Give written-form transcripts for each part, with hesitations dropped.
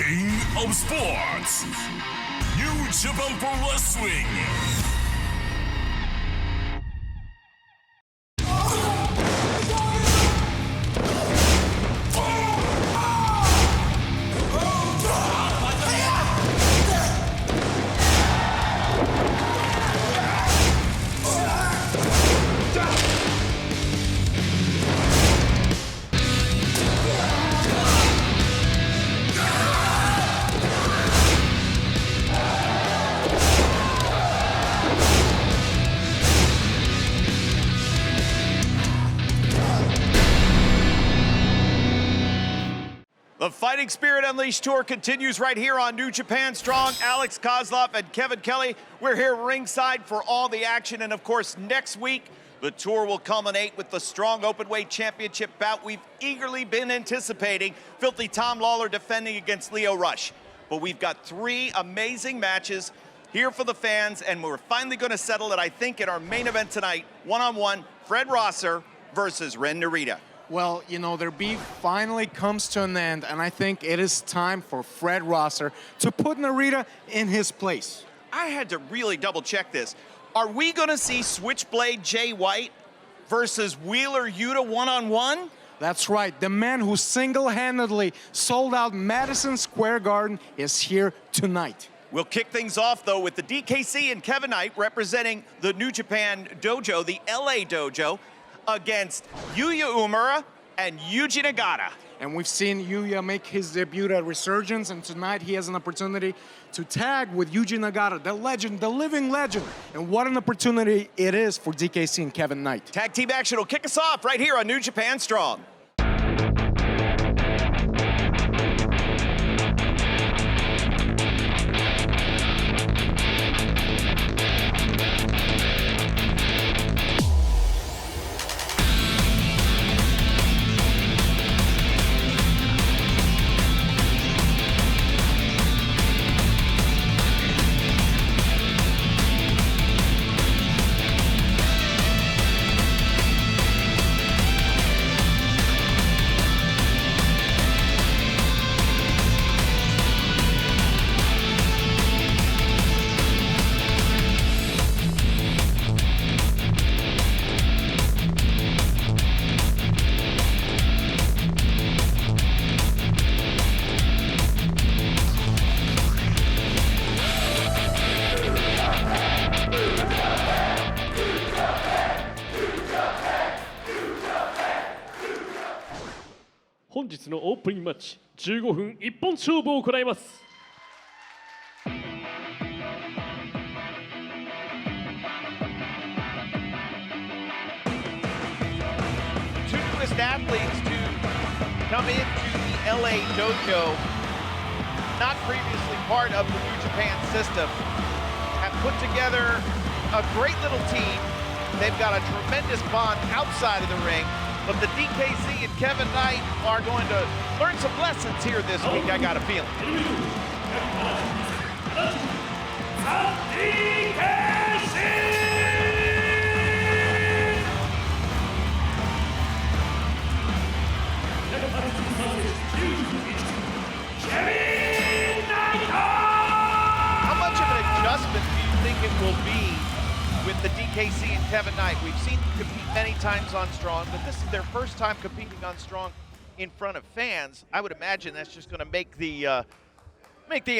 King of Sports, New Japan Pro Wrestling. The Fighting Spirit Unleashed Tour continues right here on New Japan Strong. Alex Kozlov and Kevin Kelly, we're here ringside for all the action. And of course, next week, the tour will culminate with the Strong Openweight Championship bout we've eagerly been anticipating. Filthy Tom Lawler defending against Leo Rush. But we've got 3 amazing matches here for the fans, and we're finally going to settle it, I think, in our main event tonight. One-on-one, Fred Rosser versus Ren Narita. Well, you know, their beef finally comes to an end, and I think it is time for Fred Rosser to put Narita in his place. I had to really double check this. Are we gonna see Switchblade Jay White versus Wheeler Yuta one-on-one? That's right, the man who single-handedly sold out Madison Square Garden is here tonight. We'll kick things off, though, with the DKC and Kevin Knight representing the New Japan Dojo, the LA Dojo, against Yuya Uemura and Yuji Nagata. And we've seen Yuya make his debut at Resurgence, and tonight he has an opportunity to tag with Yuji Nagata, the legend, the living legend. And what an opportunity it is for DKC and Kevin Knight. Tag team action will kick us off right here on New Japan Strong.本日のオープニングマッチ15分一本勝負を行います。 Two newest athletes to come into the LA Dojo, not previously part of the New Japan system, have put together a great little team. They've got a tremendous bond outside of the ring, but the DKC and Kevin Knight are going to learn some lessons here this week, I got a feeling. How much of an adjustment do you think it will be with the DKC and Kevin Knight? We've seen them compete many times on Strong, but this is their first time competing on Strong in front of fans. I would imagine that's just going to make the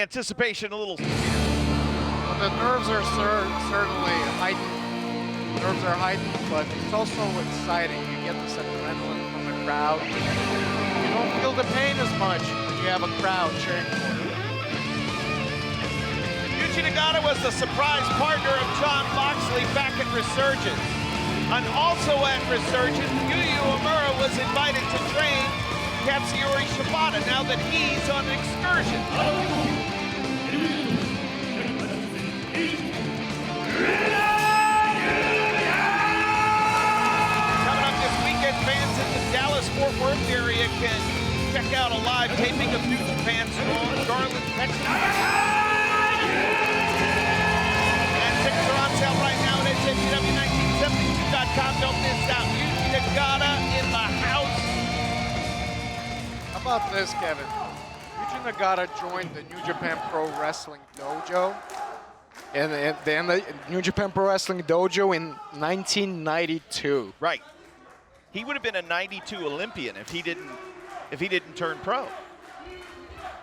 anticipation a little sweeter. Well, the nerves are certainly heightened. Nerves are heightened, but it's also exciting. You get this adrenaline from the crowd. You don't feel the pain as much when you have a crowd cheering for you. Yuji Nagata was the surprise partner of Jon Moxley back at Resurgence. And also at Resurgence, Yuya Uemura was invited to train Katsuyori Shibata now that he's on an excursion. Coming up this weekend, fans in the Dallas-Fort Worth area can check out a live taping of New Japan Strong, Charlotte, Texas. And tickets are on sale right now at NJPW1972.com. Don't miss out. Yuji Nagata in the house. How about this, Kevin? Yuji Nagata joined the New Japan Pro Wrestling Dojo. And then the New Japan Pro Wrestling Dojo in 1992. Right. He would have been a 92 Olympian if he didn't turn pro.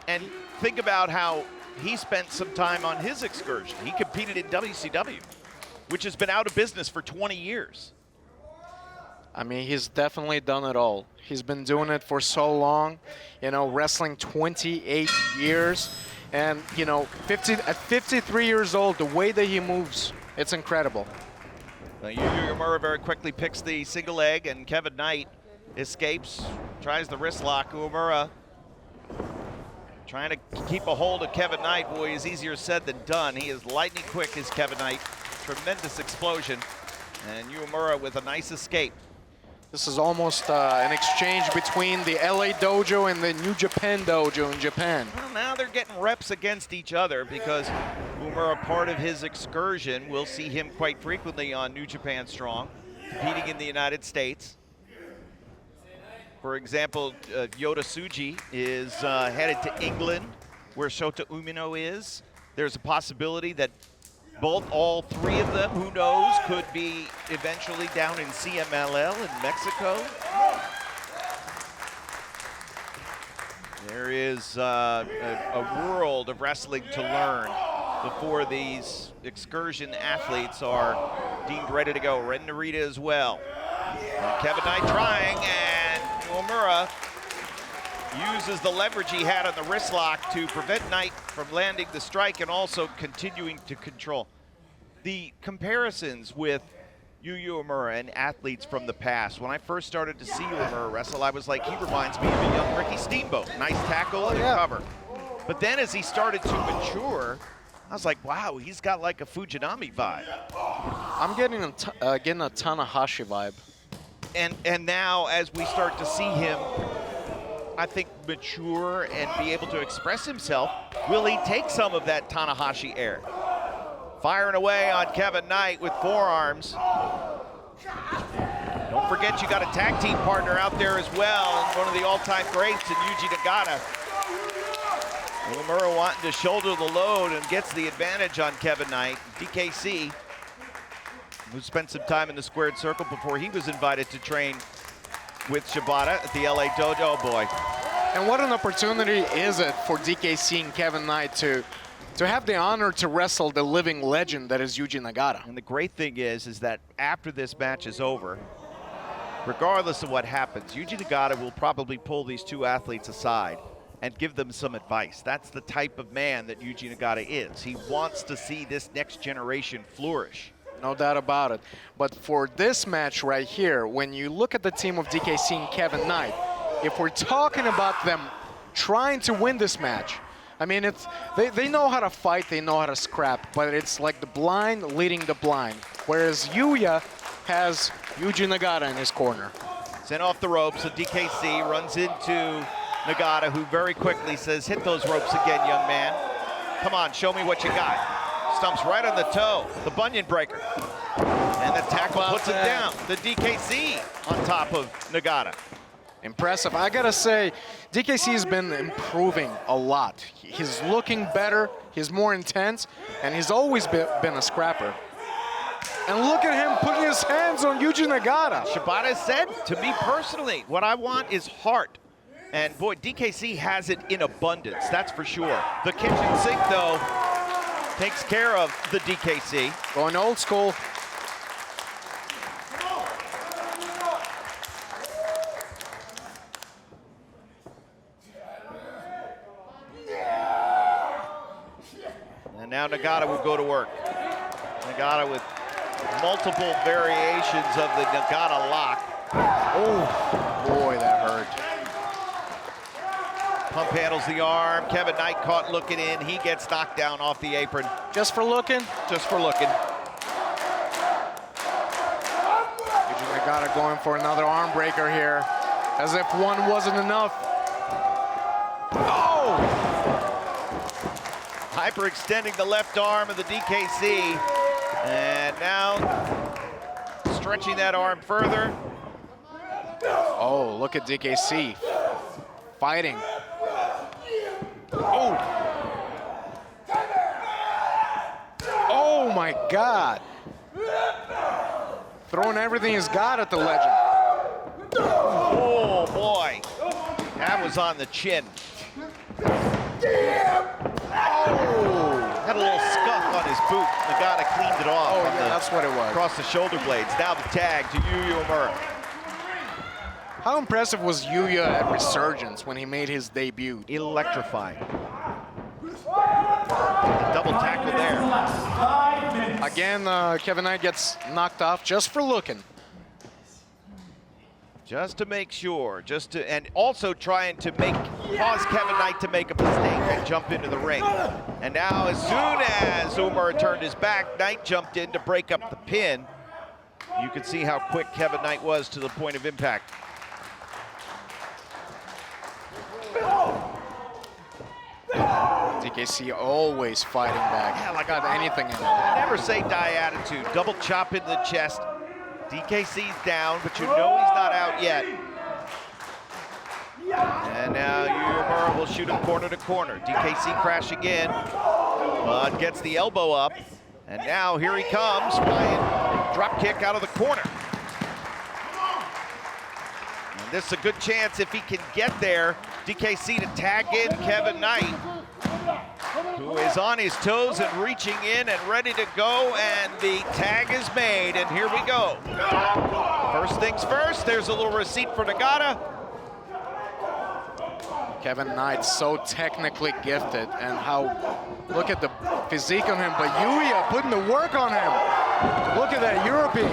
And think about how he spent some time on his excursion. He competed in WCW, which has been out of business for 20 years. I mean, he's definitely done it all. He's been doing it for so long, you know, wrestling 28 years. And, you know, at 53 years old, the way that he moves, it's incredible. Yu Uemura very quickly picks the single leg, and Kevin Knight escapes, tries the wrist lock. Uemura trying to keep a hold of Kevin Knight. Boy, is easier said than done. He is lightning quick, is Kevin Knight. Tremendous explosion. And Uemura with a nice escape. This is almost an exchange between the LA dojo and the New Japan dojo in Japan. Well, now they're getting reps against each other because Uemura, part of his excursion, will see him quite frequently on New Japan Strong, competing in the United States. For example, Yota Tsuji is headed to England, where Shota Umino is. There's a possibility that all three of them, who knows, could be eventually down in CMLL in Mexico. There is a world of wrestling to learn before these excursion athletes are deemed ready to go. Ren Narita as well. And Kevin Knight trying, and Uemura uses the leverage he had on the wrist lock to prevent Knight from landing the strike and also continuing to control. The comparisons with Yu Uemura and athletes from the past, when I first started to see Uemura wrestle, I was like, he reminds me of a young Ricky Steamboat. Nice tackle and cover. But then as he started to mature, I was like, wow, he's got like a Fujinami vibe. I'm getting a Tanahashi vibe. And now as we start to see him, I think, mature and be able to express himself, will he take some of that Tanahashi air? Firing away on Kevin Knight with forearms. Don't forget you got a tag team partner out there as well, and one of the all-time greats in Yuji Nagata. Uemura wanting to shoulder the load and gets the advantage on Kevin Knight. DKC, who spent some time in the squared circle before he was invited to train with Shibata at the LA Dojo. Oh boy. And what an opportunity is it for DKC and Kevin Knight to have the honor to wrestle the living legend that is Yuji Nagata. And the great thing is that after this match is over, regardless of what happens, Yuji Nagata will probably pull these two athletes aside and give them some advice. That's the type of man that Yuji Nagata is. He wants to see this next generation flourish. No doubt about it. But for this match right here, when you look at the team of DKC and Kevin Knight, if we're talking about them trying to win this match, I mean, they know how to fight, they know how to scrap, but it's like the blind leading the blind. Whereas Yuya has Yuji Nagata in his corner. Sent off the ropes, so DKC runs into Nagata, who very quickly says, hit those ropes again, young man. Come on, show me what you got. Stumps right on the toe, the bunion breaker. And the tackle puts it down. The DKC on top of Nagata. Impressive. I gotta say, DKC has been improving a lot. He's looking better, he's more intense, and he's always been a scrapper. And look at him putting his hands on Yuji Nagata. Shibata said, to me personally, what I want is heart. And boy, DKC has it in abundance, that's for sure. The kitchen sink, though, takes care of the DKC. Going old school. And now Nagata will go to work. Nagata with multiple variations of the Nagata lock. Oh, boy, that hurt. Pump handles the arm. Kevin Knight caught looking in. He gets knocked down off the apron. Just for looking? Just for looking. Yuji Nagata going for another arm breaker here, as if one wasn't enough. Oh! Hyperextending the left arm of the DKC. And now stretching that arm further. Oh, look at DKC fighting. Oh! Oh my God! Throwing everything he's got at the legend. Oh boy, that was on the chin. Oh, had a little scuff on his boot. Nagata cleaned it off. Oh yeah, that's what it was. Across the shoulder blades. Now the tag to Yuya Uemura. How impressive was Yuya at Resurgence when he made his debut? Electrifying. Double tackle there. Again, Kevin Knight gets knocked off just for looking. Just to make sure, and also trying to cause Kevin Knight to make a mistake and jump into the ring. And now, as soon as Uemura turned his back, Knight jumped in to break up the pin. You can see how quick Kevin Knight was to the point of impact. DKC always fighting back. Yeah, like got anything in it. Never say die attitude. Double chop into the chest. DKC's down, but you know he's not out yet. And now Uemura will shoot him corner to corner. DKC crashing in, but gets the elbow up. And now here he comes, flying drop kick out of the corner. And this is a good chance if he can get there, DKC to tag in Kevin Knight, who is on his toes and reaching in and ready to go, and the tag is made, and here we go. First things first, there's a little receipt for Nagata. Kevin Knight so technically gifted, and look at the physique on him, but Yuya putting the work on him. Look at that European.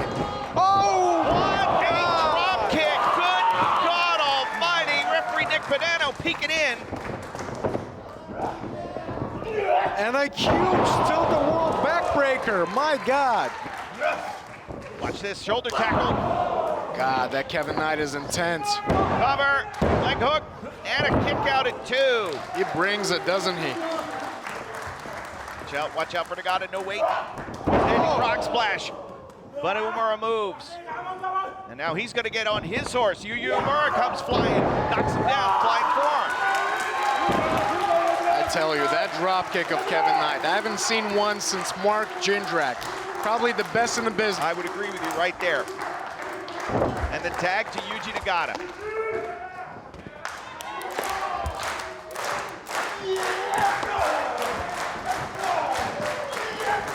Oh! What a drop kick, good God almighty. Referee Nick Bonanno peeking in. And a huge tilt-the-world backbreaker, my God. Watch this, shoulder tackle. God, that Kevin Knight is intense. Cover, leg hook, and a kick out at 2. He brings it, doesn't he? Watch out for Nagata, no weight. Standing frog splash, but Uemura moves. And now he's gonna get on his horse. Yuya Uemura comes flying, knocks him down, flying forearm. I tell you, that drop kick of Kevin Knight, I haven't seen one since Mark Jindrak. Probably the best in the business. I would agree with you right there. And the tag to Yuji Nagata.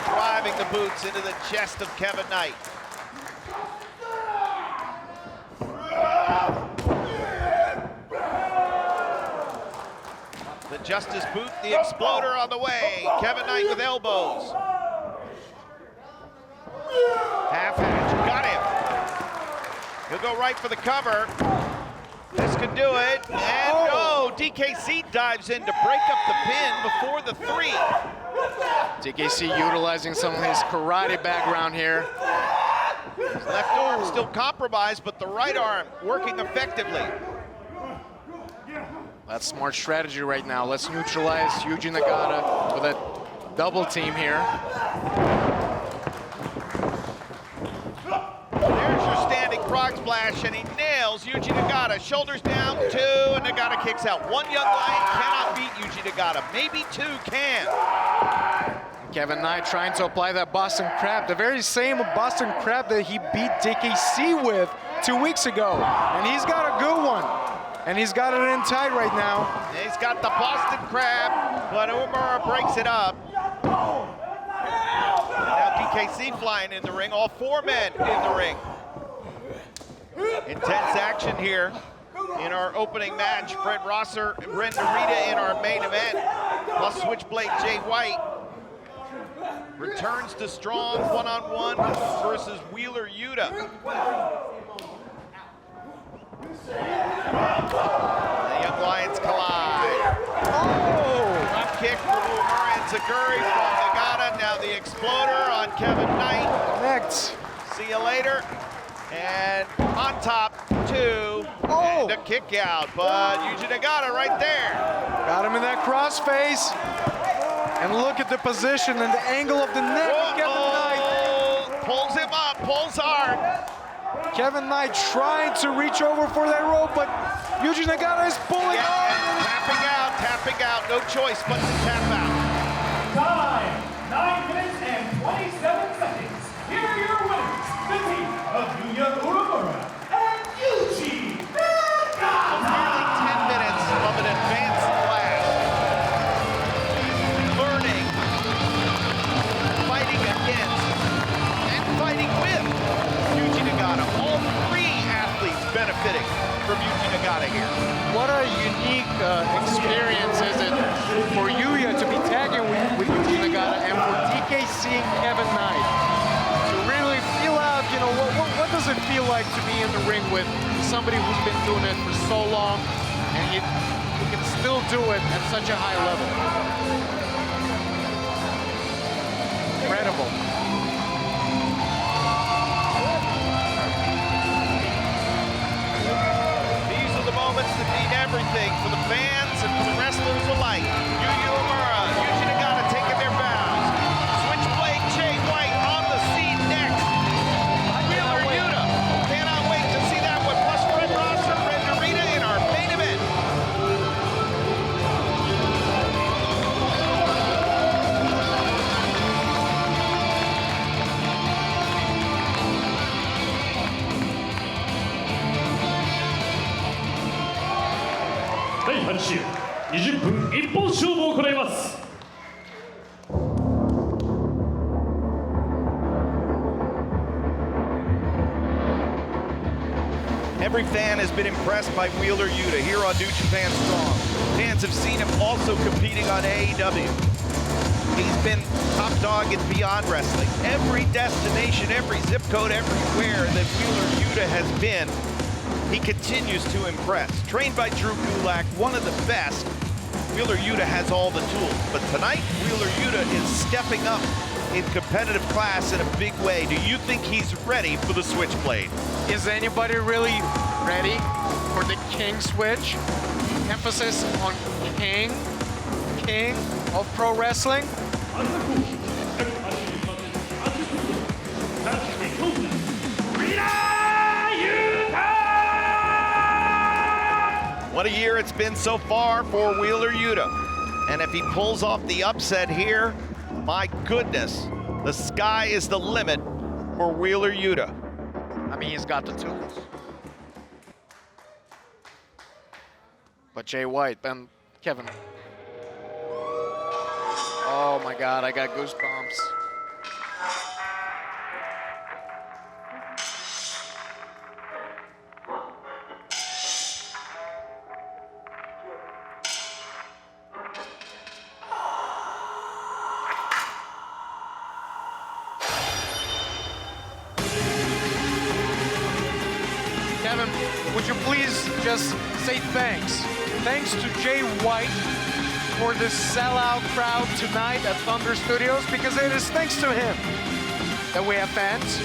Driving the boots into the chest of Kevin Knight. The Justice boot, the exploder on the way. Kevin Knight with elbows. Half edge, got him. He'll go right for the cover. This could do it, and no, DKC dives in to break up the pin before the 3. DKC utilizing some of his karate background here. His left arm still compromised, but the right arm working effectively. That's smart strategy right now. Let's neutralize Yuji Nagata with a double team here. There's your standing frog splash, and he nails Yuji Nagata. Shoulders down, 2, and Nagata kicks out. One young lion cannot beat Yuji Nagata. Maybe 2 can. Kevin Knight trying to apply that Boston Crab, the very same Boston Crab that he beat DKC with 2 weeks ago. And he's got a good one. And he's got it in tight right now. He's got the Boston Crab, but Uemura breaks it up. And now DKC flying in the ring, all 4 men in the ring. Intense action here in our opening match. Fred Rosser, Ren Narita in our main event, plus Switchblade Jay White. Returns to strong one-on-one versus Wheeler Yuta. The Young Lions collide. Oh! Drop kick from Uemura and Zaguri from Nagata. Now the exploder on Kevin Knight. Connect. See you later. And on top, 2. Oh! And a kick out, but Yuji Nagata right there. Got him in that crossface. And look at the position and the angle of the neck of Kevin Knight. Pulls him up, pulls hard. Kevin Knight trying to reach over for that rope, but Yuji Nagata is pulling on. Tapping out no choice but to tap out. Time, 9 minutes and 27 seconds. Here are your winners, the team of Yuya Uemura and Yuji Nagata. Nearly 10 minutes of an advanced class. Learning, fighting against, and fighting with Yuji Nagata. All three athletes benefiting from Yuji Nagata here. What a unique experience is it for Yuya to be tagging with Yuji Nagata and for DK seeing Kevin Knight to really feel out, you know, what does it feel like to be in the ring with somebody who's been doing it for so long and he can still do it at such a high level. Incredible. These are the moments that mean everything for the fans and for the wrestlers alike. Yuya Uemura, Yuji Nagata taking their bows. Switchblade Jay White on the scene next. Wheeler Yuta, cannot wait to see that one. Plus Red Roster, Red Narita in our main event.第8週20分一本勝負を行います。 Every fan has been impressed by Wheeler Yuta here on New Japan Strong. Fans have seen him also competing on AEW. He's been top dog in Beyond Wrestling. Every destination, every zip code, everywhere that Wheeler Yuta has been, he continues to impress. Trained by Drew Gulak, one of the best, Wheeler Yuta has all the tools. But tonight, Wheeler Yuta is stepping up in competitive class in a big way. Do you think he's ready for the Switchblade? Is anybody really ready for the King Switch? Emphasis on King of pro wrestling. What a year it's been so far for Wheeler Yuta. And if he pulls off the upset here, my goodness, the sky is the limit for Wheeler Yuta. I mean, he's got the tools. But Jay White and Kevin. Oh my God, I got goosebumps. Kevin, would you please just say thanks? Thanks to Jay White for this sellout crowd tonight at Thunder Studios, because it is thanks to him that we have fans.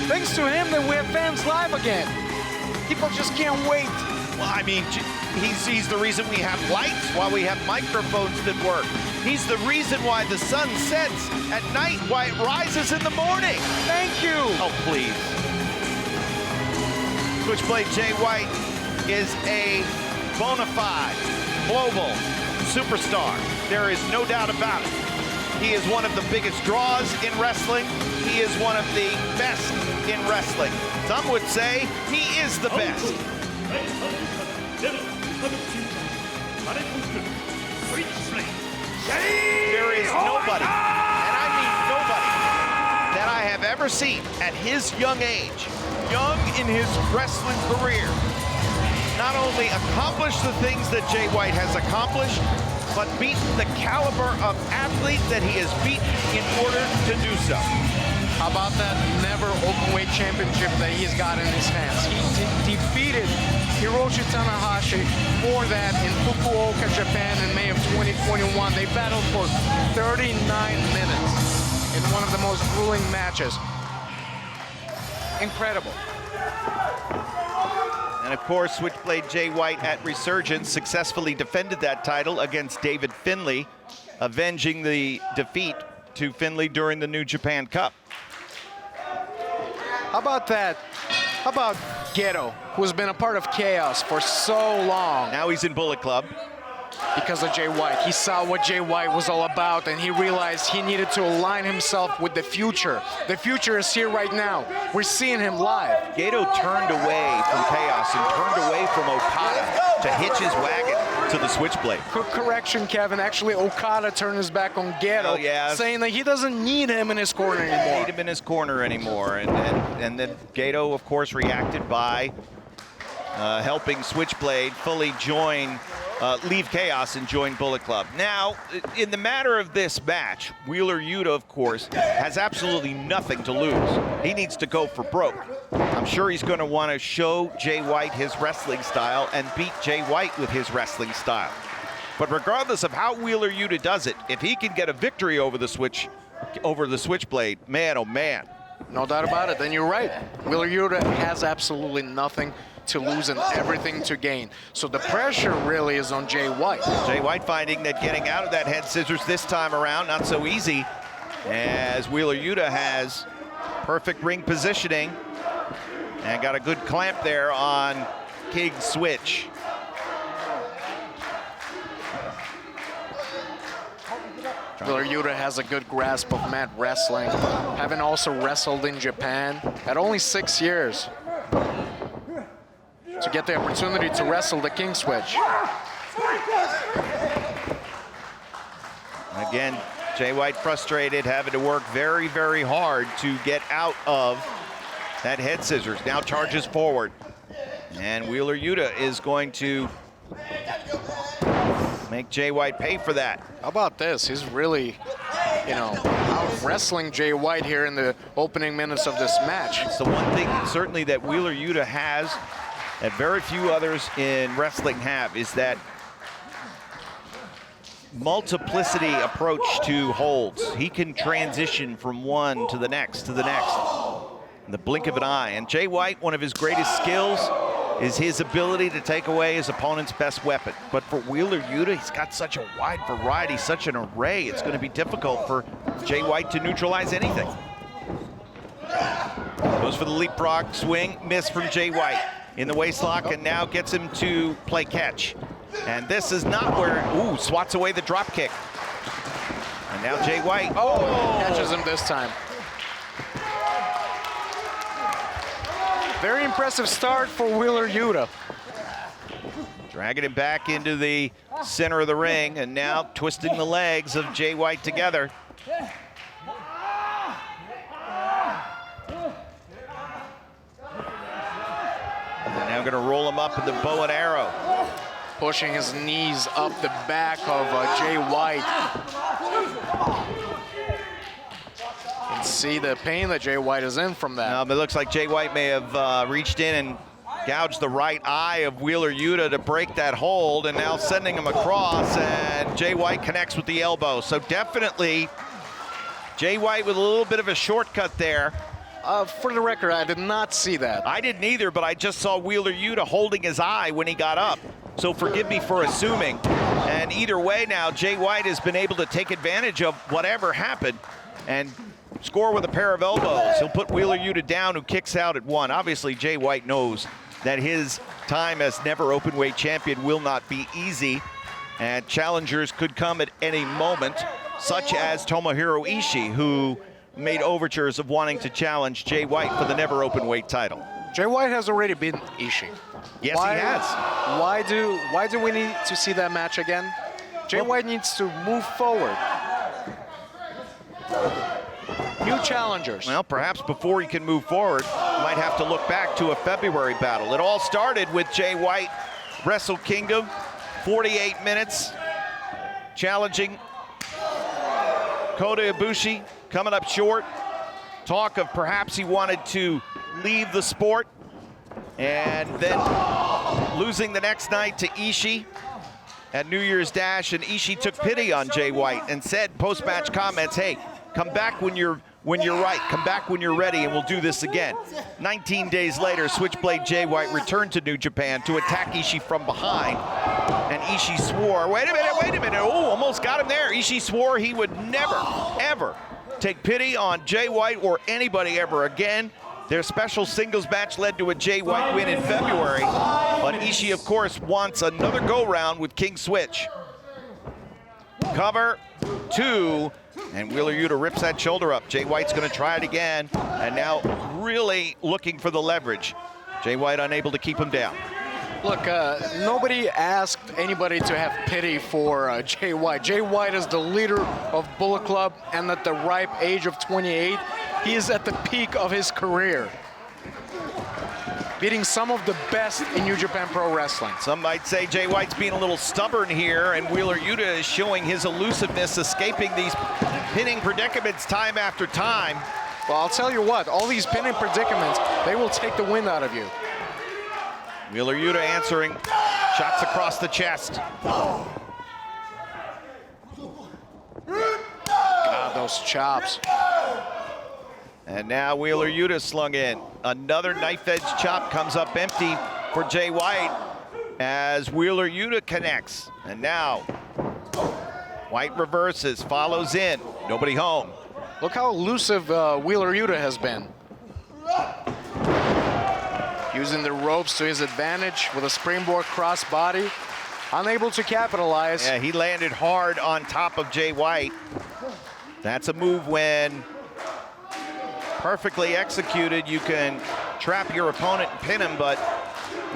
Thanks to him that we have fans live again. People just can't wait. Well, I mean, he's the reason we have lights, why we have microphones that work. He's the reason why the sun sets at night, why it rises in the morning. Thank you. Oh, please. Switchblade Jay White is a bona fide global superstar. There is no doubt about it. He is one of the biggest draws in wrestling. He is one of the best in wrestling. Some would say he is the best. There is nobody, and I mean nobody, that I have ever seen at his young age, young in his wrestling career, not only accomplish the things that Jay White has accomplished, but beat the caliber of athlete that he has beaten in order to do so. How about that never openweight championship that he's got in his hands? He defeated Hiroshi Tanahashi for that in Fukuoka, Japan in May of 2021. They battled for 39 minutes in one of the most grueling matches. Incredible. And of course, Switchblade Jay White at Resurgence successfully defended that title against David Finlay, avenging the defeat to Finlay during the New Japan Cup. How about that? How about Ghetto, who's been a part of Chaos for so long? Now he's in Bullet Club. because of Jay White. He saw what Jay White was all about, and he realized he needed to align himself with the future. The future is here right now. We're seeing him live. Gedo turned away from Chaos and turned away from Okada to hitch his wagon to the Switchblade. Quick correction, Kevin. Actually, Okada turned his back on Gedo, Oh, yeah. saying that he doesn't need him in his corner anymore. Need him in his corner anymore. And then Gedo, of course, reacted by helping Switchblade fully join, leave Chaos and join Bullet Club. Now, in the matter of this match, Wheeler Yuta, of course, has absolutely nothing to lose. He needs to go for broke. I'm sure he's going to want to show Jay White his wrestling style and beat Jay White with his wrestling style. But regardless of how Wheeler Yuta does it, if he can get a victory over the Switchblade, man, oh man. No doubt about it. Then you're right. Wheeler Yuta has absolutely nothing to lose and everything to gain. So the pressure really is on Jay White. Jay White finding that getting out of that head scissors this time around not so easy, as Wheeler Yuta has perfect ring positioning and got a good clamp there on King Switch. Wheeler Yuta has a good grasp of mat wrestling, having also wrestled in Japan at only 6 years to get the opportunity to wrestle the King Switch. Again, Jay White frustrated, having to work very, very hard to get out of that head scissors. Now charges forward. And Wheeler Yuta is going to make Jay White pay for that. How about this? He's really, out wrestling Jay White here in the opening minutes of this match. It's the one thing certainly that Wheeler Yuta has that very few others in wrestling have, is that multiplicity approach to holds. He can transition from one to the next in the blink of an eye. And Jay White, one of his greatest skills is his ability to take away his opponent's best weapon. But for Wheeler Yuta, he's got such a wide variety, such an array, it's going to be difficult for Jay White to neutralize anything. Goes for the leapfrog swing, miss from Jay White in the waistlock, and now gets him to play catch. And this is not where, swats away the drop kick. And now Jay White, catches him this time. Very impressive start for Wheeler Yuta. dragging him back into the center of the ring, and now twisting the legs of Jay White together. Now going to roll him up in the bow and arrow. Pushing his knees up the back of Jay White. You can see the pain that Jay White is in from that. It looks like Jay White may have reached in and gouged the right eye of Wheeler Yuta to break that hold, and now sending him across, and Jay White connects with the elbow. So definitely Jay White with a little bit of a shortcut there. For the record, I did not see that. I didn't either, but I just saw Wheeler Yuta holding his eye when he got up. So forgive me for assuming. And either way now, Jay White has been able to take advantage of whatever happened and score with a pair of elbows. He'll put Wheeler Yuta down, who kicks out at one. Obviously, Jay White knows that his time as never openweight champion will not be easy, and challengers could come at any moment, such as Tomohiro Ishii, who made overtures of wanting to challenge Jay White for the never openweight title. Jay White has already been Ishii. Yes, he has. Why do we need to see that match again? Jay White needs to move forward. New challengers. Well, perhaps before he can move forward, might have to look back to a February battle. It all started with Jay White, Wrestle Kingdom, 48 minutes, challenging Kota Ibushi, coming up short. Talk of perhaps he wanted to leave the sport, and then losing the next night to Ishii at New Year's Dash, and Ishii took pity on Jay White and said post-match comments, hey, come back when you're right, come back when you're ready, and we'll do this again. 19 days later, Switchblade Jay White returned to New Japan to attack Ishii from behind, and Ishii swore, wait a minute, almost got him there. Ishii swore he would never, ever take pity on Jay White or anybody ever again. Their special singles match led to a Jay White win in February, but Ishii, of course, wants another go-round with King Switch. Cover 2. And Wheeler Yuta rips that shoulder up. Jay White's going to try it again. And now really looking for the leverage. Jay White unable to keep him down. Look, nobody asked anybody to have pity for Jay White. Jay White is the leader of Bullet Club, and at the ripe age of 28, he is at the peak of his career, beating some of the best in New Japan Pro Wrestling. Some might say Jay White's being a little stubborn here, and Wheeler Yuta is showing his elusiveness, escaping these pinning predicaments time after time. Well, I'll tell you what, all these pinning predicaments, they will take the wind out of you. Wheeler Yuta answering shots across the chest. God, those chops. And now Wheeler Yuta slung in. Another knife edge chop comes up empty for Jay White as Wheeler Yuta connects. And now White reverses, follows in, nobody home. Look how elusive Wheeler Yuta has been. Using the ropes to his advantage with a springboard cross body. Unable to capitalize. Yeah, he landed hard on top of Jay White. That's a move when perfectly executed, you can trap your opponent and pin him, but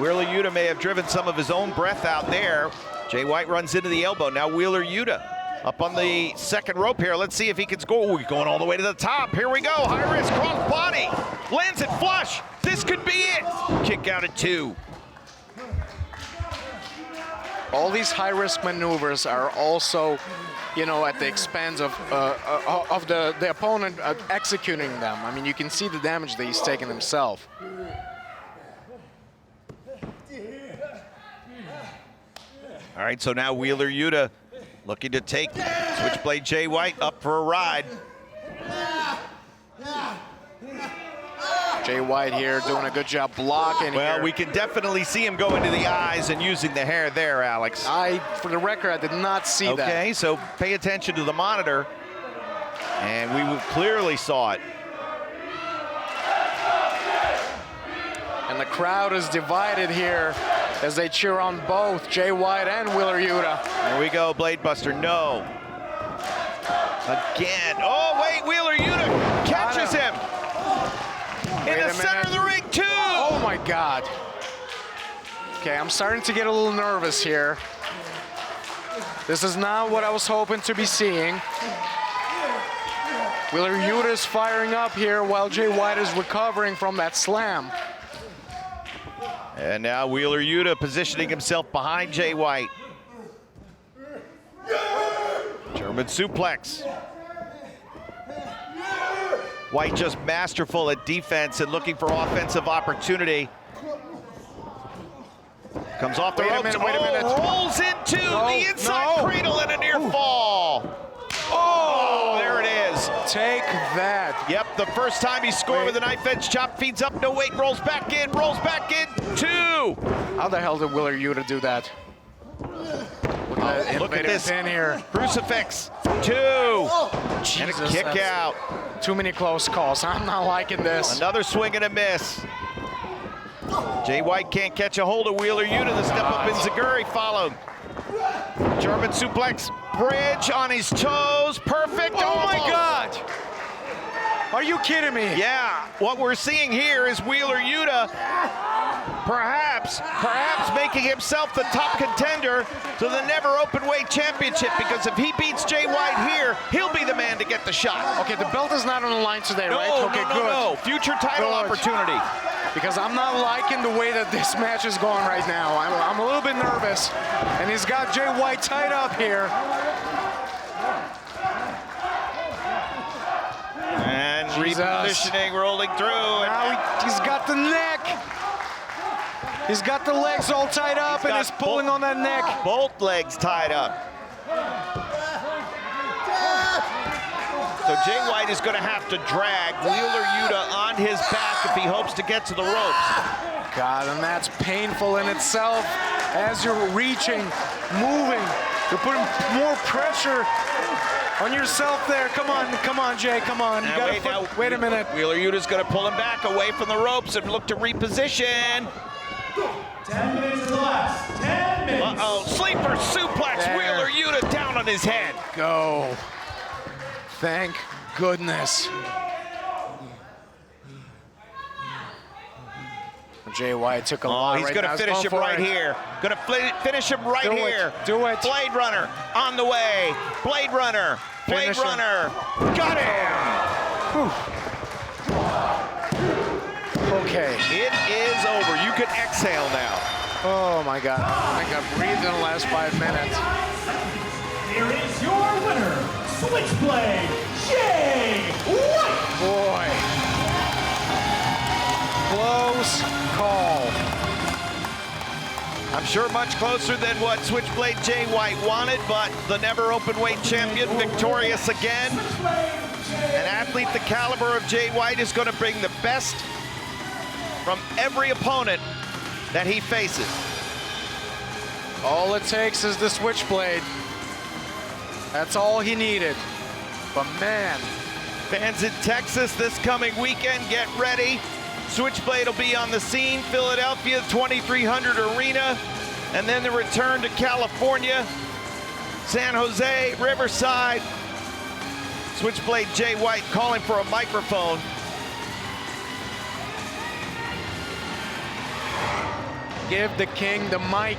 Wheeler Yuta may have driven some of his own breath out there. Jay White runs into the elbow. Now Wheeler Yuta up on the second rope here. Let's see if he can score. Ooh, he's going all the way to the top. Here we go. High risk cross body. Lands it flush. This could be it. Kick out at 2. All these high-risk maneuvers are also, you know, at the expense of the opponent executing them. I mean, you can see the damage that he's taken himself. All right, so now Wheeler Yuta looking to take Switchblade Jay White up for a ride. Jay White here doing a good job blocking Well, here. we can definitely see him go into the eyes and using the hair there, Alex. For the record, I did not see that. Okay, so pay attention to the monitor. And we clearly saw it. And the crowd is divided here as they cheer on both Jay White and Wheeler Yuta. There we go, Blade Buster, no. Again, oh wait, Wheeler Yuta catches him. In the center of the ring, too. Oh my God. Okay, I'm starting to get a little nervous here. This is not what I was hoping to be seeing. Wheeler Yuta is firing up here while Jay White is recovering from that slam. And now Wheeler Yuta positioning himself behind Jay White. German suplex. White just masterful at defense and looking for offensive opportunity. Comes off the ropes. Wait a minute. Rolls into the inside cradle and a near fall. Oh, there it is. Take that. Yep, the first time he scored with a knife edge chop, feeds up, no weight, rolls back in, 2. How the hell did Wheeler Yuta do that? Look at this pin here. Crucifix, 2. And a kick out. Too many close calls. I'm not liking this. Another swing and a miss. Jay White can't catch a hold of Wheeler Yuta. The step up in Zaguri followed. German suplex, bridge on his toes, perfect. Oh my God! Are you kidding me? Yeah, what we're seeing here is Wheeler Yuta perhaps making himself the top contender to the Never Openweight Championship, because if he beats Jay White here, he'll be the man to get the shot. Okay, the belt is not on the line today, right? Okay, No. Future title opportunity. Because I'm not liking the way that this match is going right now. I'm a little bit nervous. And he's got Jay White tied up here. And Jesus. repositioning, rolling through. Now he's got the neck. He's got the legs all tied up and is pulling on that neck. Both legs tied up. So Jay White is going to have to drag Wheeler Yuta on his back if he hopes to get to the ropes. God, and that's painful in itself. As you're reaching, moving, you're putting more pressure on yourself there. Come on, Jay, come on. You gotta wait a minute. Wheeler Yuta's going to pull him back away from the ropes and look to reposition. 10 minutes to the last. 10 minutes. Uh-oh, sleeper suplex. There. Wheeler Yuta down on on his head. Go. Thank goodness. Jay White took a lot. He's right gonna now. finish him right here. Gonna finish him right here. Do it. Blade Runner on the way. Blade Runner. Blade Finish him. Runner. Got him. Okay. It is over. You can exhale now. Oh my God. I think I breathed in the last 5 minutes. Here is your winner, Switchblade Jay White. Boy. Close call. I'm sure much closer than what Switchblade Jay White wanted, but the never open weight champion victorious again. An athlete the caliber of Jay White is going to bring the best from every opponent that he faces. All it takes is the Switchblade. That's all he needed. But man, Fans in Texas this coming weekend, get ready. Switchblade will be on the scene, Philadelphia 2300 Arena, and then the return to California, San Jose, Riverside. Switchblade Jay White calling for a microphone. give the king the mic.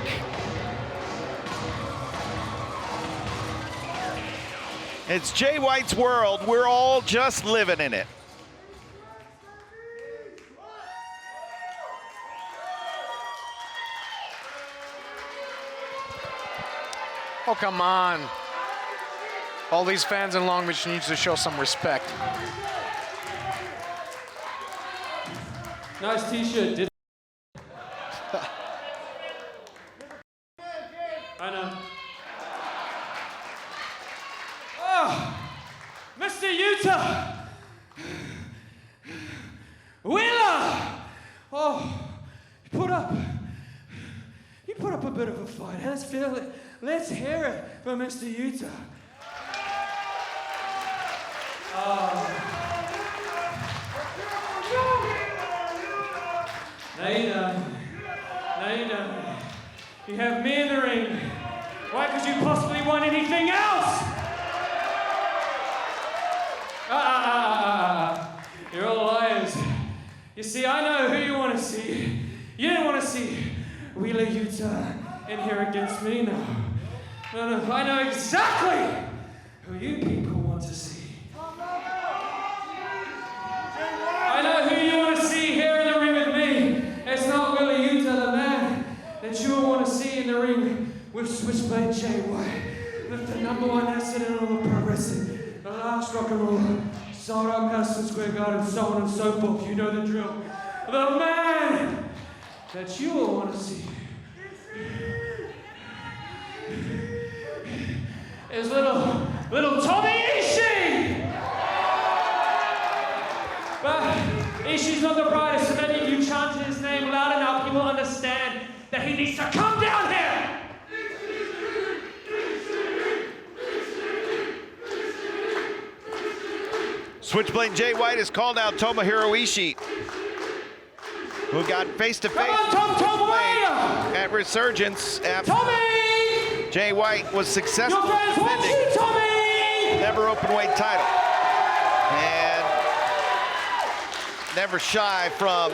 It's Jay White's world. We're all just living in it. Oh, come on. All these fans in Long Beach need to show some respect. Nice t-shirt, did I know. Oh, Mr. Yuta! Wheeler! Oh, you put up a bit of a fight. Let's feel it. Let's hear it for Mr. Yuta. Now you know. Now you know. You have me in the ring. Why could you possibly want anything else? You're all liars. You see, I know who you want to see. You didn't want to see Wheeler Yuta in here against me, no. No, I know exactly who you people want to see. I know who you want to see here in the ring with me. It's not Wheeler Yuta, the man that you will want to see in the ring with Switchblade Jay White, with the #1 asset in all of pro wrestling, the last rock and roll, sold out Madison Square Garden, so on and so forth. You know the drill. The man that you will want to see is little Tommy Ishii. But Ishii's not the brightest, so maybe if you chant his name loud enough, he will understand that he needs to come down here. Switchblade Jay White has called out Tomohiro Ishii, who got face-to-face at Resurgence after Tommy! Jay White was successful Your fans want defending you, Tommy! never openweight title. And never shy from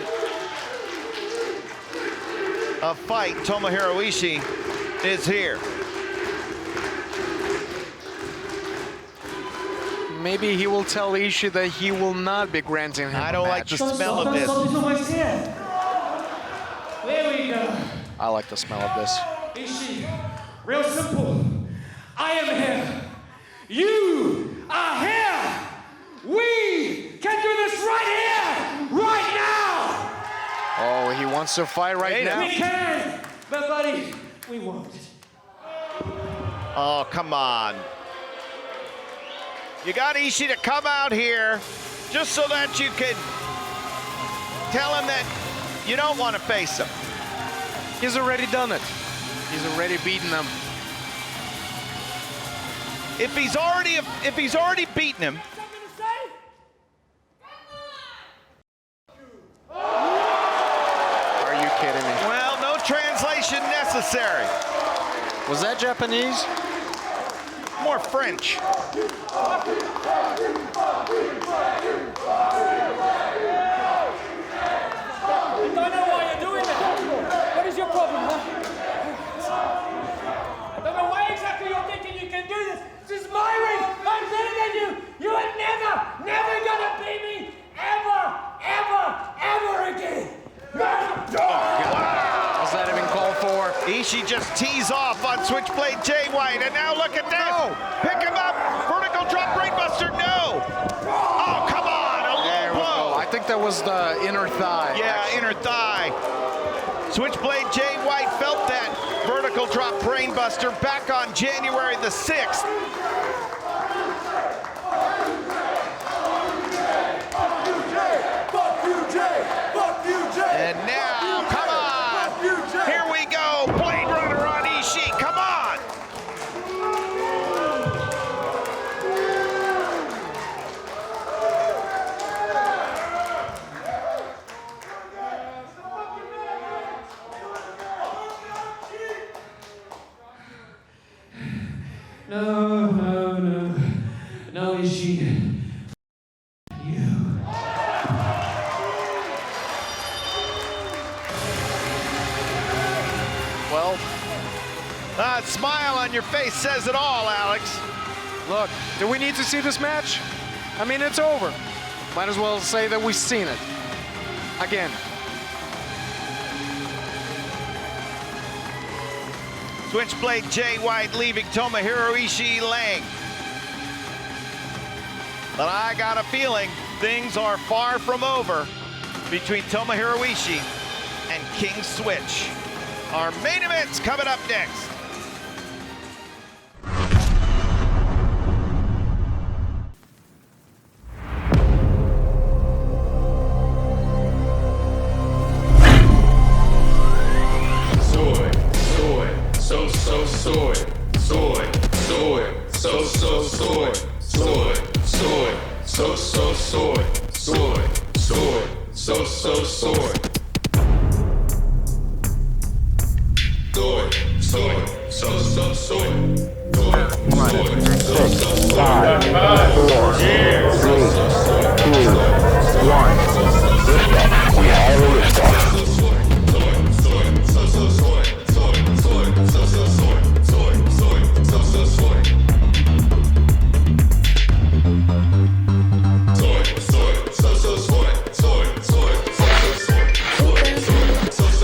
a fight, Tomohiro Ishii is here. Maybe he will tell Ishii that he will not be granting him I a don't like match. the smell of this. Stop, almost here. There we go. I like the smell of this. Ishii, real simple. I am here. You are here. We can do this right here, right now. Oh, he wants to fight right now. We can, but buddy, we won't. Oh, come on. You got Ishii to come out here just so that you can tell him that you don't want to face him. He's already done it. He's already beaten them. If he's already beaten him, Are you kidding me? well, no translation necessary. Was that Japanese? More more French. Ishii just tees off on Switchblade Jay White, and now look at this. Pick him up, vertical drop brainbuster, no. Oh, come on, a low blow. I think that was the inner thigh. Yeah, actually. inner thigh. Switchblade Jay White felt that vertical drop brainbuster back on January the 6th. And now, come on, here we go, Blade Runner on Ishii, come on! No, Ishii. Well, That smile on your face says it all, Alex. look, do we need to see this match? I mean, it's over. Might as well say that we've seen it. Again. Switchblade Jay White leaving Tomohiro Ishii laying. But I got a feeling things are far from over between Tomohiro Ishii and King Switch. Our main event's coming up next.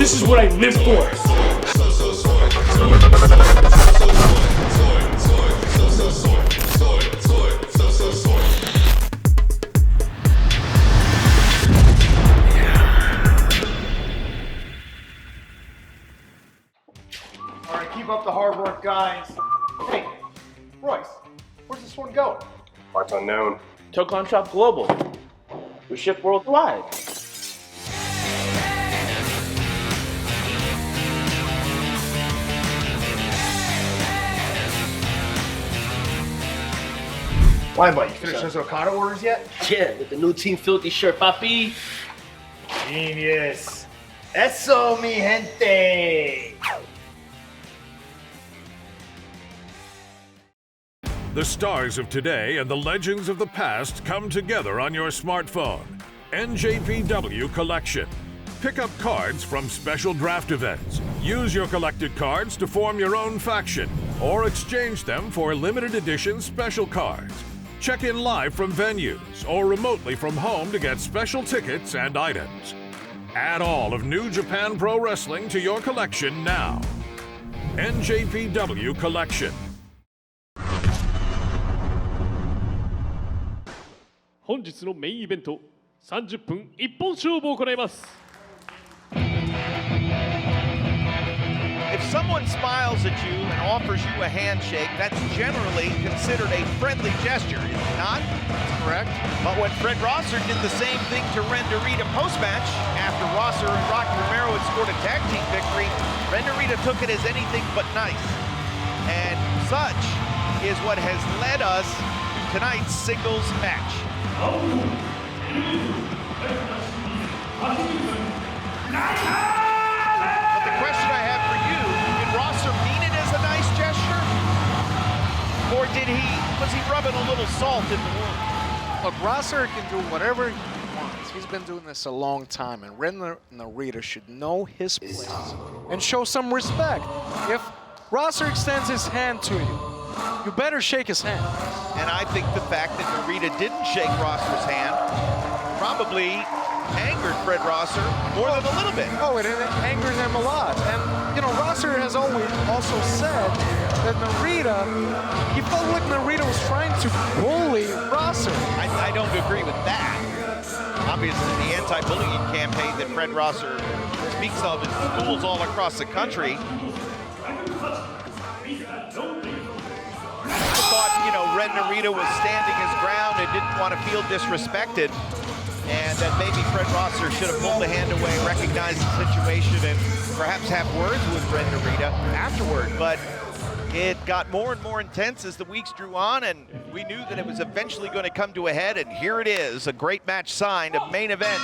This is what I live for. All right, keep up the hard work, guys. Hey, Royce, where's this one going? Parts unknown. Tocon Shop Global. We ship worldwide. Why, buddy? You finished those Okada orders yet? Yeah, with the new Team Filthy shirt, papi. Genius. Eso, mi gente. The stars of today and the legends of the past come together on your smartphone. NJPW Collection. Pick up cards from special draft events. Use your collected cards to form your own faction or exchange them for limited edition special cards. Check in live from venues or remotely from home to get special tickets and items. Add all of New Japan Pro Wrestling to your collection now. NJPW Collection. 本日のメインイベント30分一本勝負を行います。 If someone smiles at you and offers you a handshake, that's generally considered a friendly gesture, is it not? That's correct. But when Fred Rosser did the same thing to Ren Narita post-match, after Rosser and Rocky Romero had scored a tag team victory, Ren Narita took it as anything but nice. And such is what has led us to tonight's singles match. But the question I have for you, did Rosser mean it as a nice gesture? Or was he rubbing a little salt in the wound? Look, Rosser can do whatever he wants. He's been doing this a long time, and Ren Narita should know his place and show some respect. If Rosser extends his hand to you, you better shake his hand. And I think the fact that Narita didn't shake Rosser's hand probably angered Fred Rosser more than a little bit. Oh, it angered him a lot. And, you know, Rosser has always also said that Narita, he felt like Narita was trying to bully Rosser. I don't agree with that. Obviously, the anti-bullying campaign that Fred Rosser speaks of in schools all across the country. I thought, you know, Ren Narita was standing his ground and didn't want to feel disrespected, and that maybe Fred Rosser should have pulled the hand away, recognized the situation, and perhaps have words with Ren Narita afterward. But it got more and more intense as the weeks drew on, and we knew that it was eventually going to come to a head, and here it is, a great match signed, a main event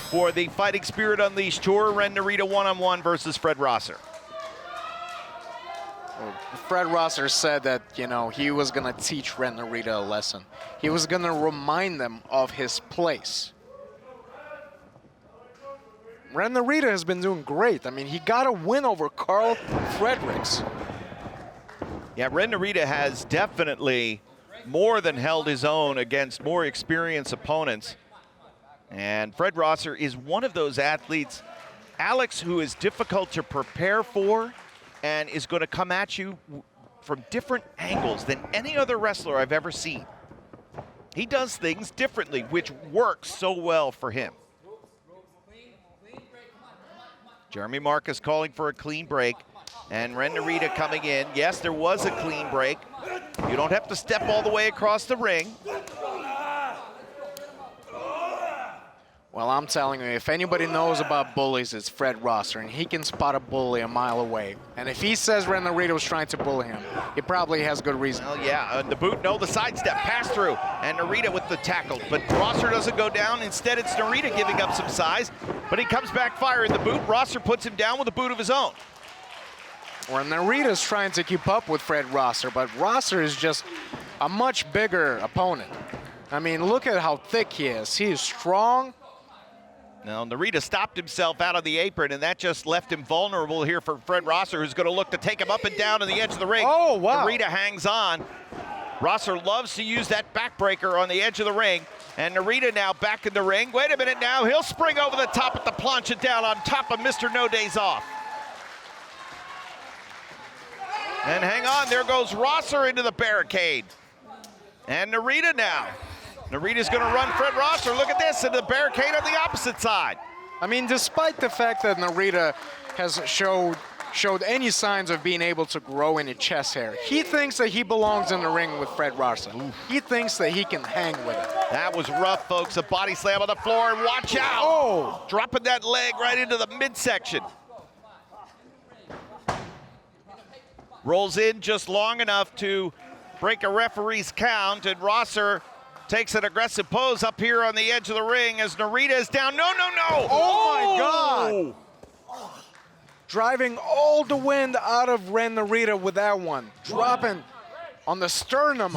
for the Fighting Spirit Unleashed Tour, Ren Narita one-on-one versus Fred Rosser. Fred Rosser said that, you know, he was going to teach Ren Narita a lesson. He was going to remind them of his place. Ren Narita has been doing great. I mean, he got a win over Carl Fredericks. Yeah, Ren Narita has definitely more than held his own against more experienced opponents. And Fred Rosser is one of those athletes, Alex, who is difficult to prepare for and is going to come at you from different angles than any other wrestler I've ever seen. He does things differently, which works so well for him. Jeremy Marcus calling for a clean break, and Ren Narita coming in. Yes, there was a clean break. You don't have to step all the way across the ring. Well, I'm telling you, if anybody knows about bullies, it's Fred Rosser, and he can spot a bully a mile away. And if he says Ren Narita was trying to bully him, he probably has good reason. Well, yeah, the boot, no, the sidestep, pass through, and Narita with the tackle. But Rosser doesn't go down. Instead, it's Narita giving up some size, but he comes back firing the boot. Rosser puts him down with a boot of his own. Or Narita's trying to keep up with Fred Rosser, but Rosser is just a much bigger opponent. I mean, look at how thick he is. He is strong. Now, Narita stopped himself out of the apron, and that just left him vulnerable here for Fred Rosser, who's going to look to take him up and down to the edge of the ring. Oh, wow. Narita hangs on. Rosser loves to use that backbreaker on the edge of the ring, and Narita now back in the ring. Wait a minute now, he'll spring over the top at the plancha down on top of Mr. No Days Off. And hang on, there goes Rosser into the barricade. And Narita now. Narita's going to run Fred Rosser. Look at this, into the barricade on the opposite side. I mean, despite the fact that Narita has showed any signs of being able to grow any chest hair, he thinks that he belongs in the ring with Fred Rosser. He thinks that he can hang with it. That was rough, folks. A body slam on the floor, and watch out. Oh! Dropping that leg right into the midsection. Rolls in just long enough to break a referee's count, and Rosser takes an aggressive pose up here on the edge of the ring as Narita is down. No, no, no! Oh my God! Driving all the wind out of Ren Narita with that one. Dropping on the sternum.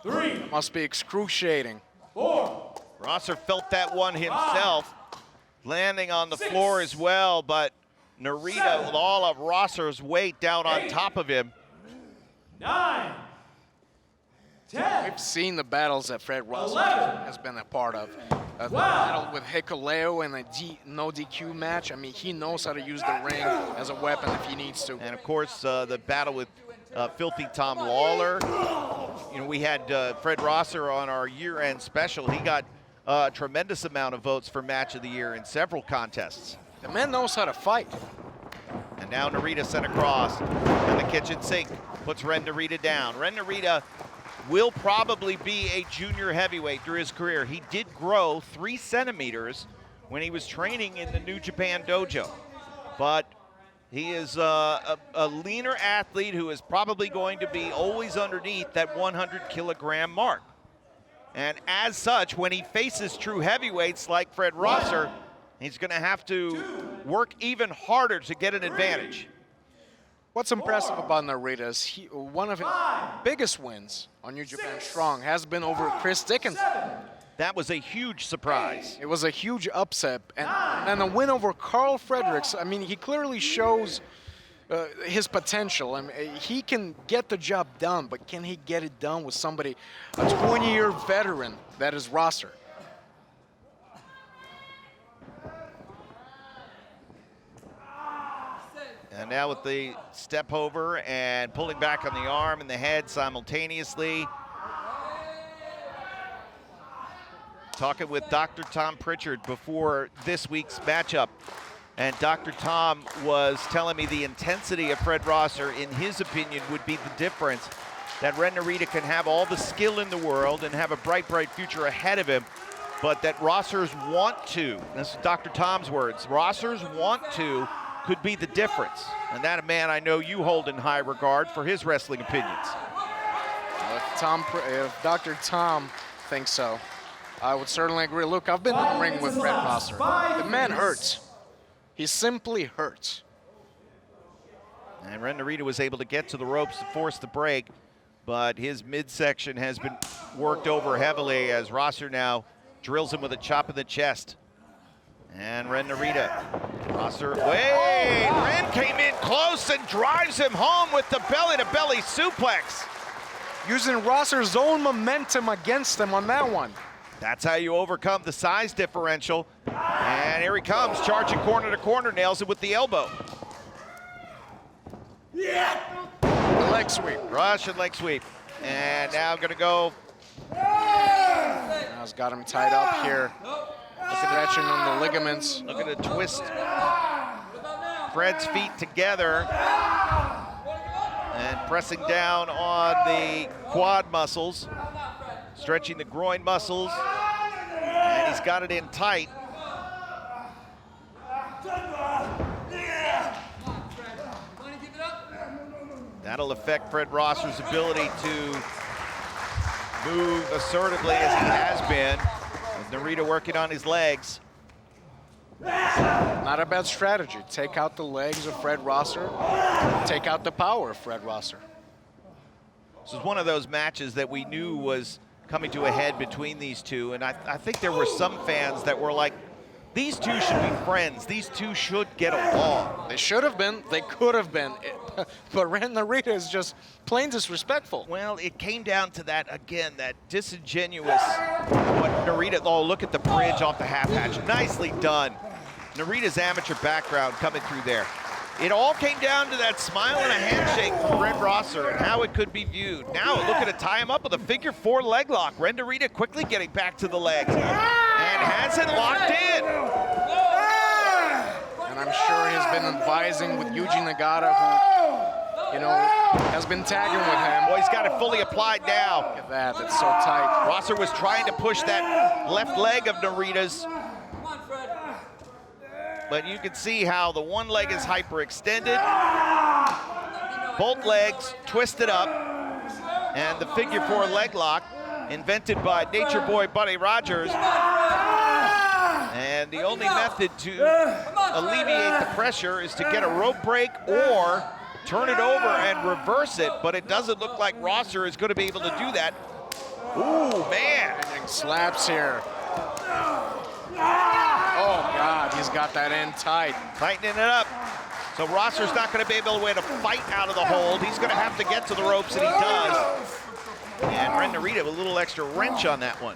2, 3, Must be excruciating. 4. Rosser felt that one himself, landing on the floor as well, but Narita with all of Rosser's weight down on top of him. 9, 10. We've seen the battles that Fred Rosser 11. has been a part of. The battle with Hikuleo in a no DQ match. I mean, he knows how to use the ring as a weapon if he needs to. And of course, the battle with Filthy Tom Lawler. You know, we had Fred Rosser on our year-end special. He got a tremendous amount of votes for Match of the Year in several contests. The man knows how to fight. And now Narita sent across, and the kitchen sink puts Ren Narita down. Ren Narita will probably be a junior heavyweight through his career. He did grow 3 centimeters when he was training in the New Japan Dojo. But he is a leaner athlete who is probably going to be always underneath that 100-kilogram mark. And as such, when he faces true heavyweights like Fred Rosser, he's going to have to work even harder to get an advantage. What's impressive about Narita is one of his biggest wins on New Japan Strong has been over Chris Dickinson. That was a huge surprise. It was a huge upset, and a win over Carl Fredericks. I mean, he clearly shows his potential. I mean, he can get the job done, but can he get it done with somebody, a 20-year veteran that is Rosser? And now with the step over and pulling back on the arm and the head simultaneously. Talking with Dr. Tom Pritchard before this week's matchup. And Dr. Tom was telling me the intensity of Fred Rosser, in his opinion, would be the difference. That Ren Narita can have all the skill in the world and have a bright, bright future ahead of him, but that Rossers want to, this is Dr. Tom's words, Rossers want to could be the difference. And that a man I know you hold in high regard for his wrestling opinions. If Dr. Tom thinks so, I would certainly agree. Look, I've been in the ring with Fred Rosser. The man hurts. He simply hurts. And Ren Narita was able to get to the ropes to force the break, but his midsection has been worked over heavily as Rosser now drills him with a chop in the chest. And Ren Narita, Rosser, wait, Ren came in close and drives him home with the belly-to-belly suplex. Using Rosser's own momentum against him on that one. That's how you overcome the size differential. And here he comes, charging corner to corner, nails it with the elbow. The leg sweep. Russian leg sweep. And now gonna go. Now he's got him tied up here. Stretching on the ligaments. Looking to twist Fred's feet together. And pressing down on the quad muscles. Stretching the groin muscles, and he's got it in tight. That'll affect Fred Rosser's ability to move assertively as he has been, with Narita working on his legs. Not a bad strategy. Take out the legs of Fred Rosser, take out the power of Fred Rosser. This is one of those matches that we knew was coming to a head between these two, and I think there were some fans that were like, these two should be friends, these two should get along. They should have been, they could have been, but Ren Narita is just plain disrespectful. Well, it came down to that, again, that disingenuous, what Narita, oh, look at the bridge off the half hatch, nicely done. Narita's amateur background coming through there. It all came down to that smile and a handshake from Fred Rosser and how it could be viewed. Now looking to tie him up with a figure four leg lock. Ren Narita quickly getting back to the legs and has it locked in. And I'm sure he's been advising with Yuji Nagata, who, you know, has been tagging with him. Boy, he's got it fully applied now. Look at that, it's so tight. Rosser was trying to push that left leg of Narita's. But you can see how the one leg is hyperextended. Both legs twisted up. And the figure four leg lock, invented by Nature Boy Buddy Rogers. And the only method to alleviate the pressure is to get a rope break or turn it over and reverse it. But it doesn't look like Rosser is going to be able to do that. Ooh, man. And slaps here. Oh, God, he's got that in tight. Tightening it up. So Rosser's not going to be able to fight out of the hold. He's going to have to get to the ropes, and he does. And Ren Narita with a little extra wrench on that one.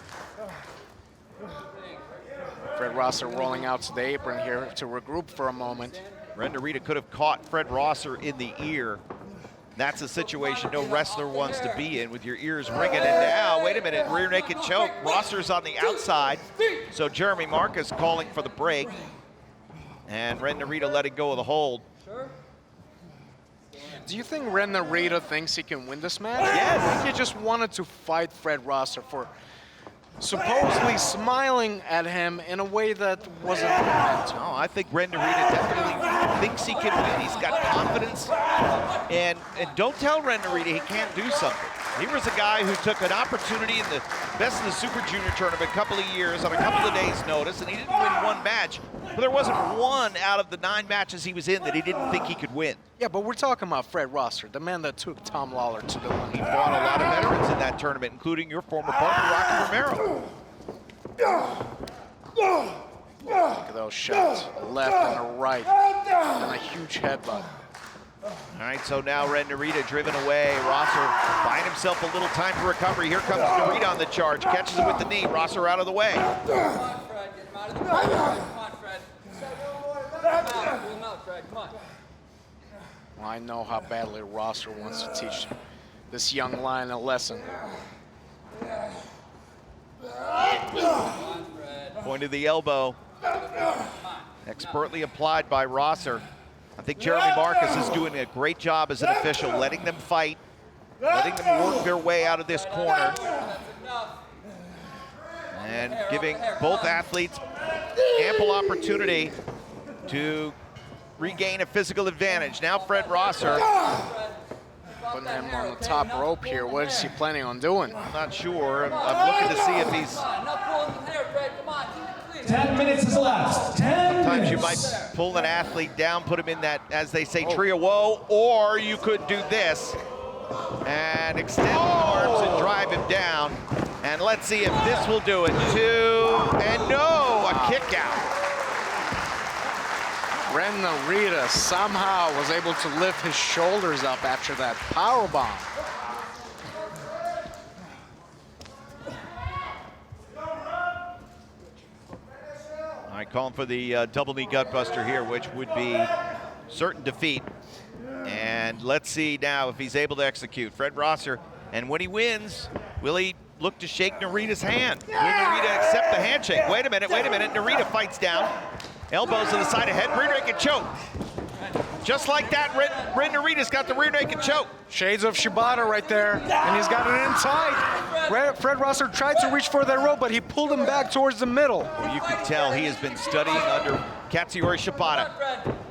Fred Rosser rolling out to the apron here to regroup for a moment. Ren Narita could have caught Fred Rosser in the ear. That's a situation no wrestler wants to be in, with your ears ringing. And now, wait a minute, rear naked choke. Rosser's on the outside. So Jeremy Marcus calling for the break. And Ren Narita letting go of the hold. Do you think Ren Narita thinks he can win this match? Yes. I think he just wanted to fight Fred Rosser for supposedly smiling at him in a way that wasn't meant to. No, I think Ren Narita definitely thinks he can win. He's got confidence And don't tell Ren Narita he can't do something. He was a guy who took an opportunity in the best of the Super Junior tournament a couple of years on a couple of days' notice, and he didn't win one match. But there wasn't one out of the 9 matches he was in that he didn't think he could win. Yeah, but we're talking about Fred Rosser, the man that took Tom Lawler to the limit. He fought a lot of veterans in that tournament, including your former partner, Rocky Romero. Look at those shots, left and a right, and a huge headbutt. All right, so now Ren Narita driven away. Rosser buying himself a little time for recovery. Here comes Narita on the charge, catches him with the knee. Rosser out of the way. Come on, Fred, get him out of the way. Come on, Fred. Pull him out, Fred, come on. Well, I know how badly Rosser wants to teach this young lion a lesson. Point of the elbow. Expertly applied by Rosser. I think Jeremy Marcus is doing a great job as an official, letting them fight, letting them work their way out of this corner, and giving both athletes ample opportunity to regain a physical advantage. Now Fred Rosser. Putting him on the top rope here. What is he planning on doing? I'm not sure. I'm looking to see if he's... 10 minutes is elapsed. 10 Sometimes you minutes. might pull an athlete down, put him in that, as they say, trio woe, or you could do this and extend the arms and drive him down. And let's see if this will do it. 2, and no, a kick out. Ren Narita somehow was able to lift his shoulders up after that power bomb. All right, calling for the double knee gutbuster here, which would be certain defeat. And let's see now if he's able to execute. Fred Rosser, and when he wins, will he look to shake Narita's hand? Will Narita accept the handshake? Wait a minute, Narita fights down. Elbows to the side of head, rear naked choke. Just like that, Ren Narita's got the rear naked choke. Shades of Shibata right there, and he's got it in tight. Fred Rosser tried to reach for that rope, but he pulled him back towards the middle. Well, you can tell he has been studying under Katsuyori Shibata.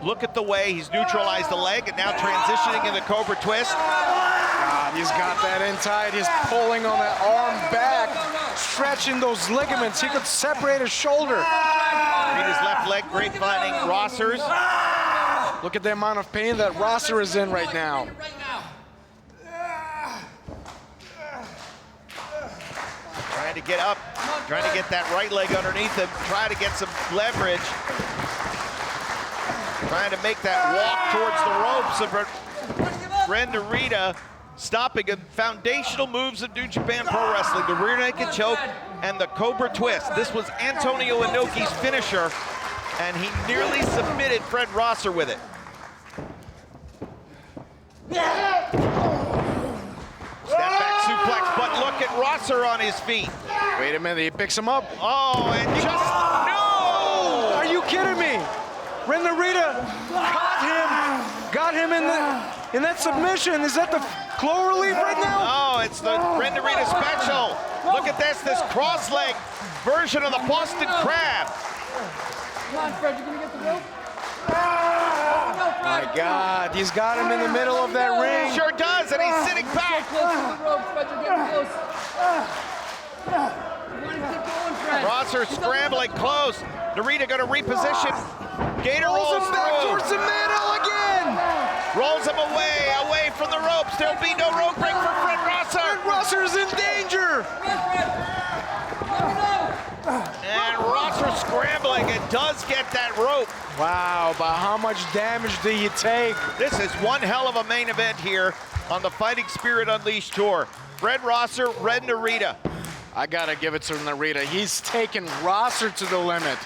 Look at the way he's neutralized the leg and now transitioning in the Cobra Twist. God, he's got that in tight. He's pulling on that arm back, stretching those ligaments. He could separate his shoulder. Narita's left leg grapevine Rosser's. Look at the amount of pain that Rosser is in right now. Trying to get up, trying to get that right leg underneath him, trying to get some leverage. Trying to make that walk towards the ropes of Ren Narita, stopping the foundational moves of New Japan Pro Wrestling, the rear naked choke and the Cobra Twist. This was Antonio Inoki's finisher, and he nearly submitted Fred Rosser with it. Step back suplex, but look at Rosser on his feet. Wait a minute, he picks him up. Oh, and just, no! Are you kidding me? Ren Narita got him in that submission. Is that the clover leaf right now? Oh, it's the Ren Narita special. Look at this cross leg version of the Boston Crab. Come on, Fred, you gonna get the rope? My God, he's got him in the middle of that ring. Sure does, and he's sitting back. Close to the rope, Fred, you're getting close. You wanna keep going, Fred. Rosser scrambling close. Narita gonna reposition. Gator rolls him back through. towards the middle again. Rolls him away from the ropes. There'll be no rope break for Fred Rosser. Fred Rosser's in danger. Come on, Fred. Let me know. And Rosser scrambling and does get that rope. Wow, but how much damage do you take? This is one hell of a main event here on the Fighting Spirit Unleashed Tour. Fred Rosser, Ren Narita. I gotta give it to Narita. He's taken Rosser to the limit.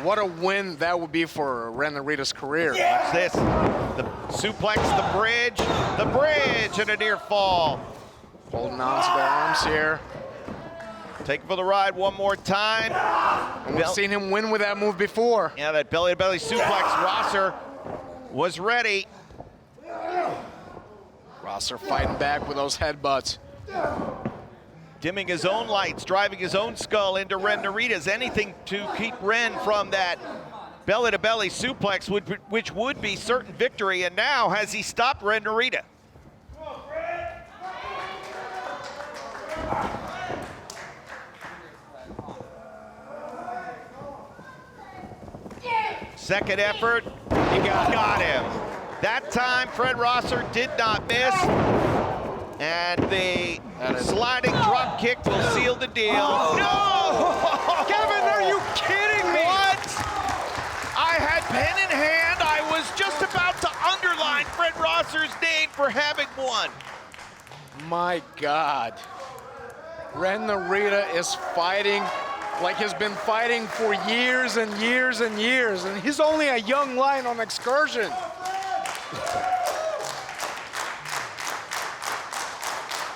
What a win that would be for Ren Narita's career. Watch this. The suplex, the bridge, and a near fall. Holding on to the arms here. Take for the ride one more time. And we've seen him win with that move before. Yeah, that belly-to-belly suplex. Rosser was ready. Rosser fighting back with those headbutts. Dimming his own lights, driving his own skull into Ren Narita's. Anything to keep Ren from that belly-to-belly suplex, which would be certain victory, and now has he stopped Red Narita? Second effort, he got him. That time, Fred Rosser did not miss. And the sliding drop kick will seal the deal. No! Kevin, are you kidding me? What? I had pen in hand. I was just about to underline Fred Rosser's name for having won. My God. Red Narita is fighting like he's been fighting for years and years and years, and he's only a young lion on excursion.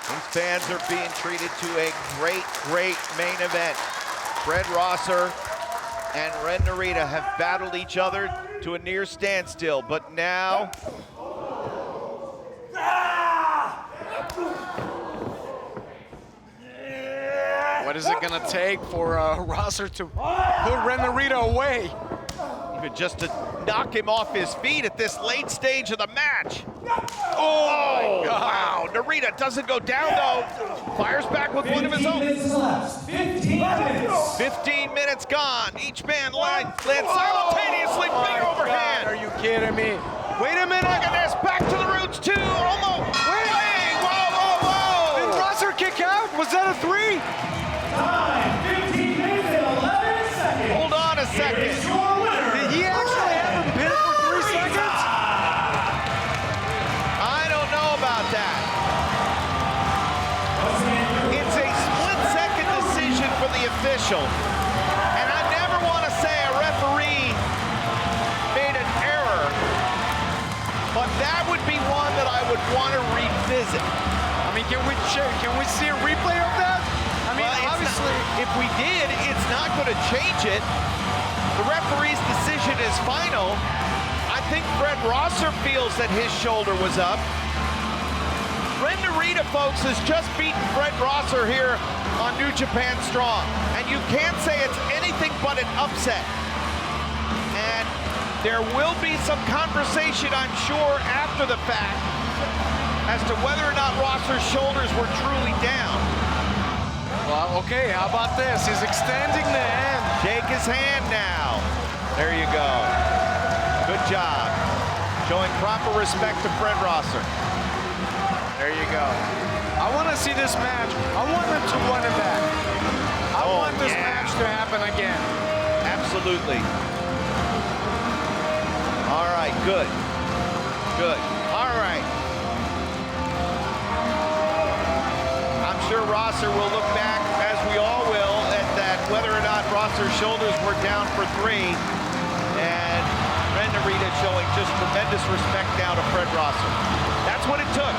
These fans are being treated to a great, great main event. Fred Rosser and Red Narita have battled each other to a near standstill, but now what is it gonna take for Rosser to put Red Narita away? even just to knock him off his feet at this late stage of the match. Oh, wow. Narita doesn't go down, though. Fires back with one of his own. 15 minutes left. 15 minutes. 15 minutes gone. Each man lands simultaneously. Big overhand. Are you kidding me? Wait a minute. Look at this. Back to the roots, too. Almost. Wait. Whoa. Did Rosser kick out? Was that a 3? Time, 15 minutes and 11 seconds. Hold on a second. Here's your winner. Did he actually have him pinned for 3 seconds? I don't know about that. It's a split-second decision for the official. And I never want to say a referee made an error, but that would be one that I would want to revisit. I mean, can we see a replay of that? I mean, Well, obviously. if we did, it's not going to change it. The referee's decision is final. I think Fred Rosser feels that his shoulder was up. Red Narita, folks, has just beaten Fred Rosser here on New Japan Strong. And you can't say it's anything but an upset. And there will be some conversation, I'm sure, after the fact as to whether or not Rosser's shoulders were truly down. Well, okay, how about this? He's extending the hand. Shake his hand now. There you go. Good job. Showing proper respect to Fred Rosser. There you go. I want to see this match. I want him to run it back. I want this match to happen again. Absolutely. All right, good. Good. All right. I'm sure Rosser will look back, as we all will, at that whether or not Rosser's shoulders were down for 3. And Red Narita showing just tremendous respect now to Fred Rosser. That's what it took.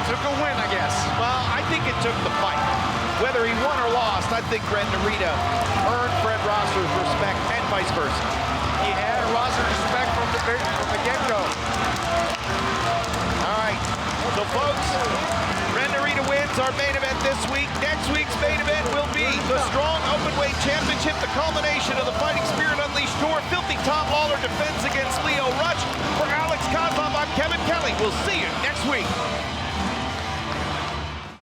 It took a win, I guess. Well, I think it took the fight. Whether he won or lost, I think Red Narita earned Fred Rosser's respect and vice versa. He had Rosser's respect from the get-go. All right, so folks, Red Narita wins our main event this week. Next week's main event will be the Strong Openweight Championship, the culmination of the Fighting Spirit Unleashed Tour. Filthy Tom Lawler defends against Leo Rush. For Alex Kozlov, I'm Kevin Kelly. We'll see you next week.